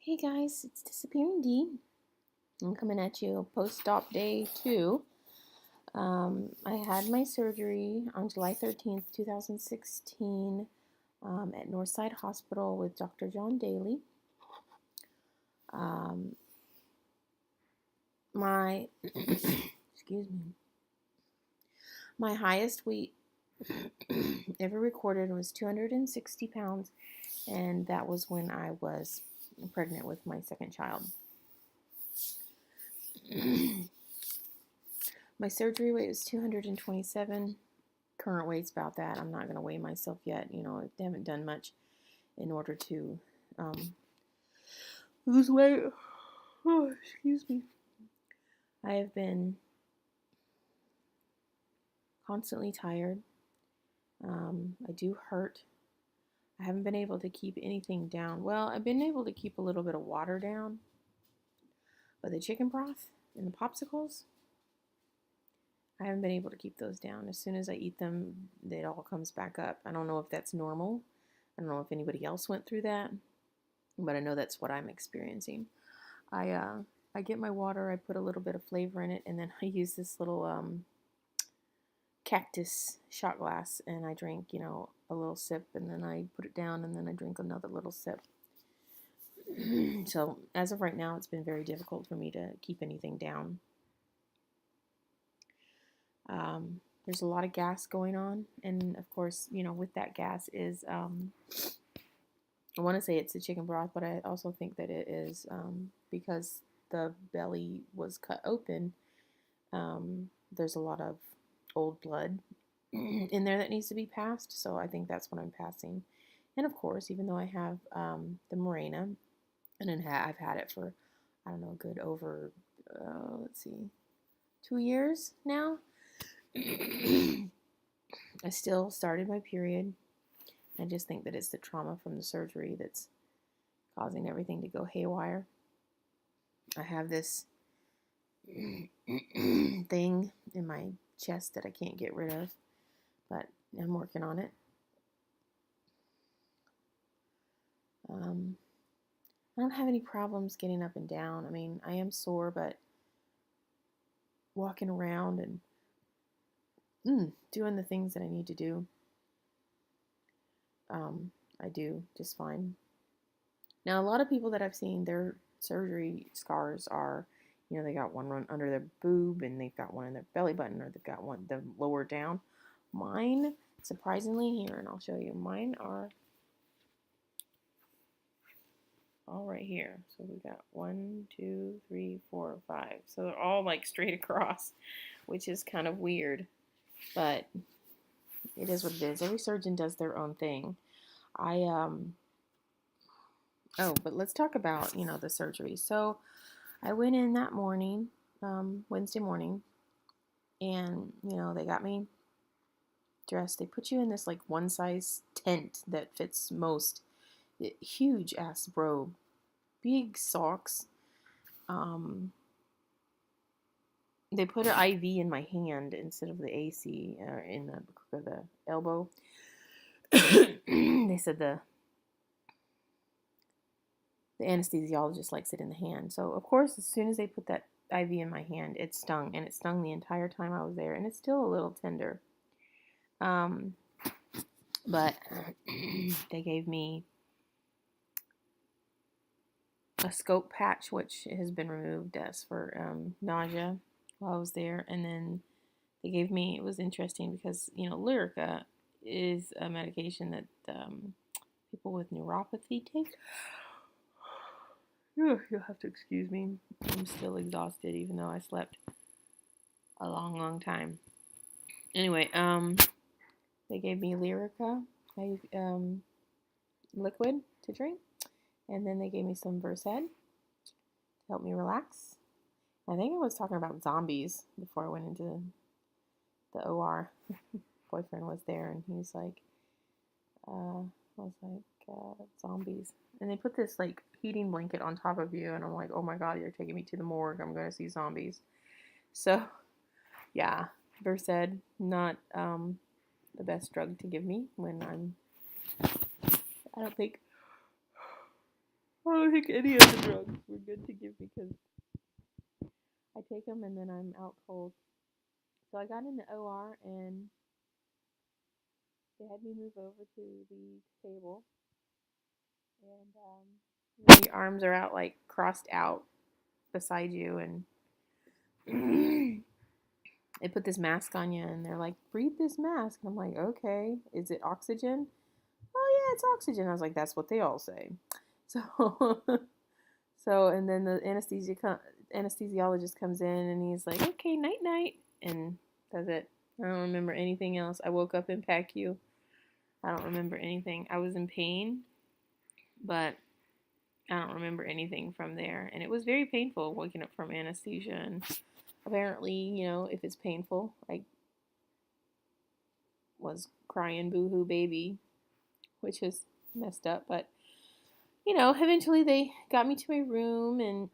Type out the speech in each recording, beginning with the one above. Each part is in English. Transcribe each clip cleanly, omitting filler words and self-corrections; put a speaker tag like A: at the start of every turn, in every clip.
A: Hey guys, it's Disappearing D. I'm coming at you post-op day 2. I had my surgery on July 13th, 2016 at Northside Hospital with Dr. John Daly. Um, my, excuse me, my highest weight ever recorded was 260 pounds, and that was when I was pregnant with my second child. My surgery weight was 227. Current weight's about that. I'm not going to weigh myself yet. I haven't done much in order to lose weight. Oh, excuse me. I have been constantly tired. I do hurt. I haven't been able to keep anything down. Well, I've been able to keep a little bit of water down, but the chicken broth and the popsicles, I haven't been able to keep those down. As soon as I eat them, it all comes back up. I don't know if that's normal. I don't know if anybody else went through that, but I know that's what I'm experiencing. I get my water, I put a little bit of flavor in it, and then I use this little cactus shot glass, and I drink, a little sip, and then I put it down, and then I drink another little sip. So as of right now, it's been very difficult for me to keep anything down. There's a lot of gas going on, and of course, with that gas is, I want to say it's the chicken broth, but I also think that it is because the belly was cut open. There's a lot of old blood in there that needs to be passed, so I think that's what I'm passing. And of course, even though I have the Mirena, and then I've had it for, I don't know, good over, let's see, 2 years now. I still started my period. I just think that it's the trauma from the surgery that's causing everything to go haywire. I have this thing in my chest that I can't get rid of, but I'm working on it. I don't have any problems getting up and down. I mean, I am sore, but walking around and doing the things that I need to do, I do just fine. Now, a lot of people that I've seen, their surgery scars are, they got one under their boob, and they've got one in their belly button, or they've got one the lower down. Mine, surprisingly, here, and I'll show you, mine are all right here. So we got 1, 2, 3, 4, 5. So they're all like straight across, which is kind of weird, but it is what it is. Every surgeon does their own thing. But let's talk about, the surgery. So I went in that morning, Wednesday morning, and, they got me dressed. They put you in this like one size tent that fits most. Huge ass robe, big socks. They put an IV in my hand instead of the AC in the crook of the elbow. They said the anesthesiologist likes it in the hand. So, of course, as soon as they put that IV in my hand, it stung. And it stung the entire time I was there. And it's still a little tender. But they gave me a scope patch, which has been removed as for nausea while I was there. And then they gave me, it was interesting because, Lyrica is a medication that people with neuropathy take. You'll have to excuse me. I'm still exhausted, even though I slept a long, long time. Anyway, they gave me Lyrica, liquid to drink, and then they gave me some Versed to help me relax. I think I was talking about zombies before I went into the OR. Boyfriend was there, and he was like, zombies. And they put this like heating blanket on top of you, and I'm like, oh my god, you're taking me to the morgue. I'm going to see zombies. So, yeah, Versed, not the best drug to give me when I don't think, don't think any of the drugs were good to give because I take them and then I'm out cold. So I got in the OR and they had me move over to the table, and your arms are out like crossed out beside you, and they put this mask on you, and they're like, breathe this mask. And I'm like, okay, is it oxygen? Oh yeah, it's oxygen. I was like, that's what they all say. So, and then the anesthesiologist comes in, and he's like, okay, night night, and that's it. I don't remember anything else. I woke up in PACU. I don't remember anything. I was in pain, but I don't remember anything from there. And it was very painful waking up from anesthesia. And apparently, if it's painful, I was crying boo-hoo baby, which is messed up. But, eventually they got me to my room and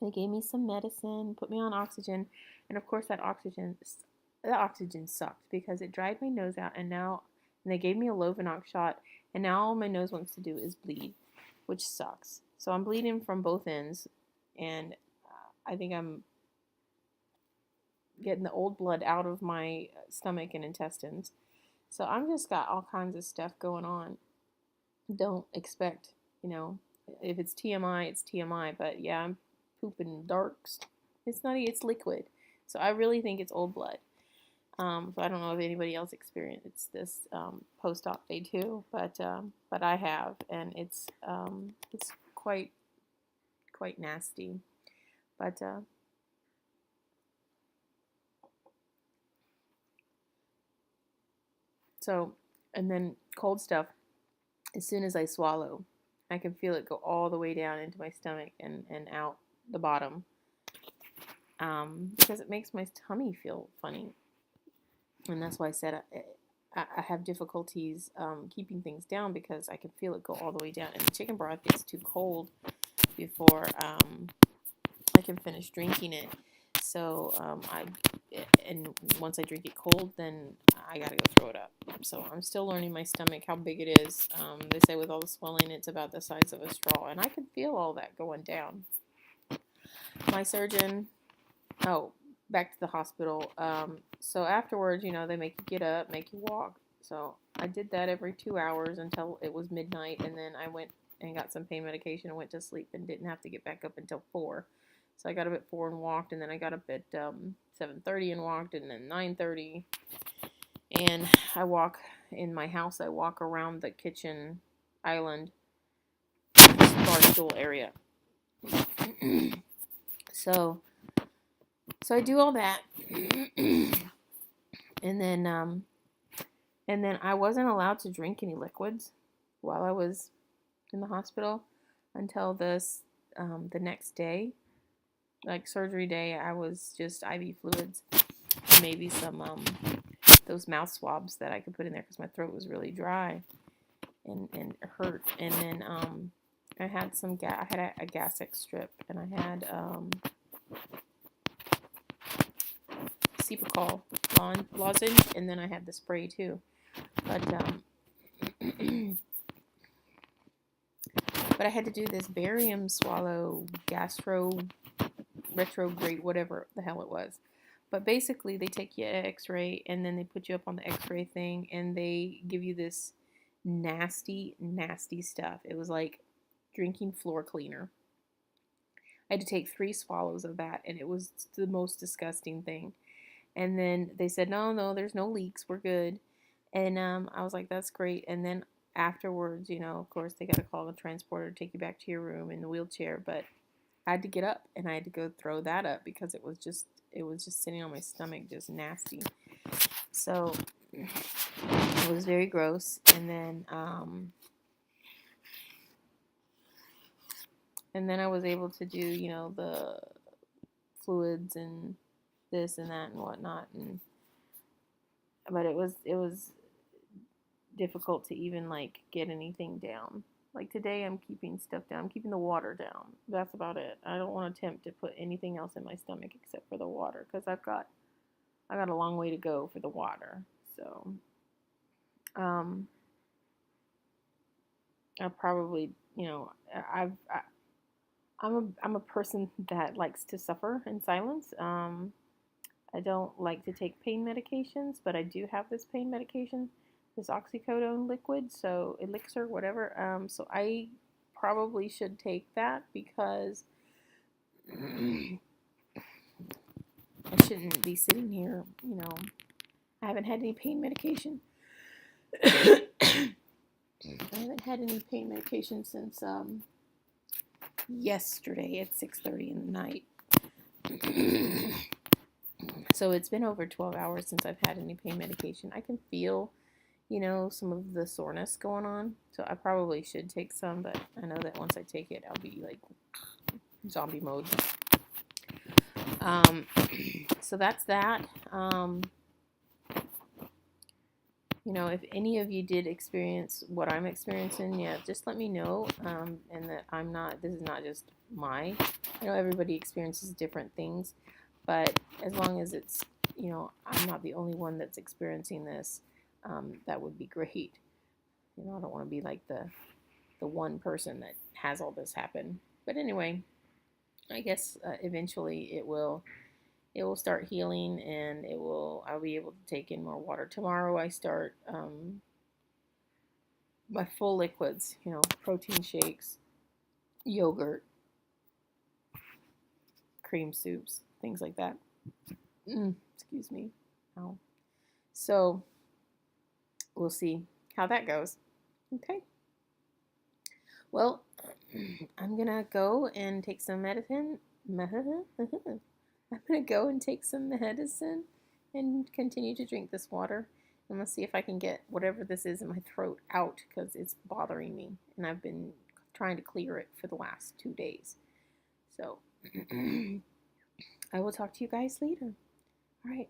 A: they gave me some medicine, put me on oxygen. And of course that oxygen sucked because it dried my nose out. And they gave me a Lovenox shot. And now all my nose wants to do is bleed, which sucks. So I'm bleeding from both ends. And I think I'm getting the old blood out of my stomach and intestines. So I'm just got all kinds of stuff going on. Don't expect, if it's TMI, it's TMI. But yeah, I'm pooping darks. It's liquid. So I really think it's old blood. So I don't know if anybody else experienced this post-op day too, but I have, and it's quite nasty. But so, and then cold stuff. As soon as I swallow, I can feel it go all the way down into my stomach and out the bottom. Because it makes my tummy feel funny. And that's why I said I have difficulties keeping things down because I can feel it go all the way down. And the chicken broth gets too cold before I can finish drinking it. So and once I drink it cold, then I gotta go throw it up. So I'm still learning my stomach, how big it is. They say with all the swelling, it's about the size of a straw. And I can feel all that going down. My surgeon, back to the hospital. So afterwards, they make you get up, make you walk. So I did that every 2 hours until it was midnight, and then I went and got some pain medication and went to sleep and didn't have to get back up until 4. So I got up at 4 and walked, and then I got up at 7:30 and walked, and then 9:30. And I walk in my house. I walk around the kitchen island, bar stool area. So I do all that, and then I wasn't allowed to drink any liquids while I was in the hospital until the next day, like surgery day. I was just IV fluids, maybe some those mouth swabs that I could put in there because my throat was really dry and hurt. And then I had I had a Gas-X strip, and I had Cepacol lozenge, and then I had the spray too. But but I had to do this barium swallow retrograde, whatever the hell it was. But basically, they take you an X-ray, and then they put you up on the X-ray thing, and they give you this nasty, nasty stuff. It was like drinking floor cleaner. I had to take 3 swallows of that, and it was the most disgusting thing. And then they said, no, there's no leaks. We're good. And I was like, that's great. And then afterwards, of course, they got to call the transporter to take you back to your room in the wheelchair. But I had to get up, and I had to go throw that up because it was just sitting on my stomach, just nasty. So it was very gross. And then I was able to do, the fluids and this and that and whatnot. But it was difficult to even like get anything down. Like today, I'm keeping stuff down. I'm keeping the water down. That's about it. I don't want to attempt to put anything else in my stomach except for the water, because I got a long way to go for the water. So, I probably, I'm a person that likes to suffer in silence. I don't like to take pain medications, but I do have this pain medication, this oxycodone liquid, so elixir, whatever. So I probably should take that because I shouldn't be sitting here, I haven't had any pain medication. I haven't had any pain medication since yesterday at 6:30 in the night. So it's been over 12 hours since I've had any pain medication. I can feel, some of the soreness going on. So I probably should take some, but I know that once I take it, I'll be like zombie mode. So that's that. If any of you did experience what I'm experiencing, yeah, just let me know. And that this is not just I know everybody experiences different things, but as long as it's, I'm not the only one that's experiencing this, that would be great. I don't want to be like the one person that has all this happen. But anyway, I guess eventually it will start healing, and I'll be able to take in more water. Tomorrow I start my full liquids, protein shakes, yogurt, cream soups, things like that. Excuse me. Ow. So we'll see how that goes. Okay. Well, I'm gonna go and take some medicine. I'm going to go and take some medicine and continue to drink this water. I'm going to see if I can get whatever this is in my throat out because it's bothering me. And I've been trying to clear it for the last 2 days. So I will talk to you guys later. All right.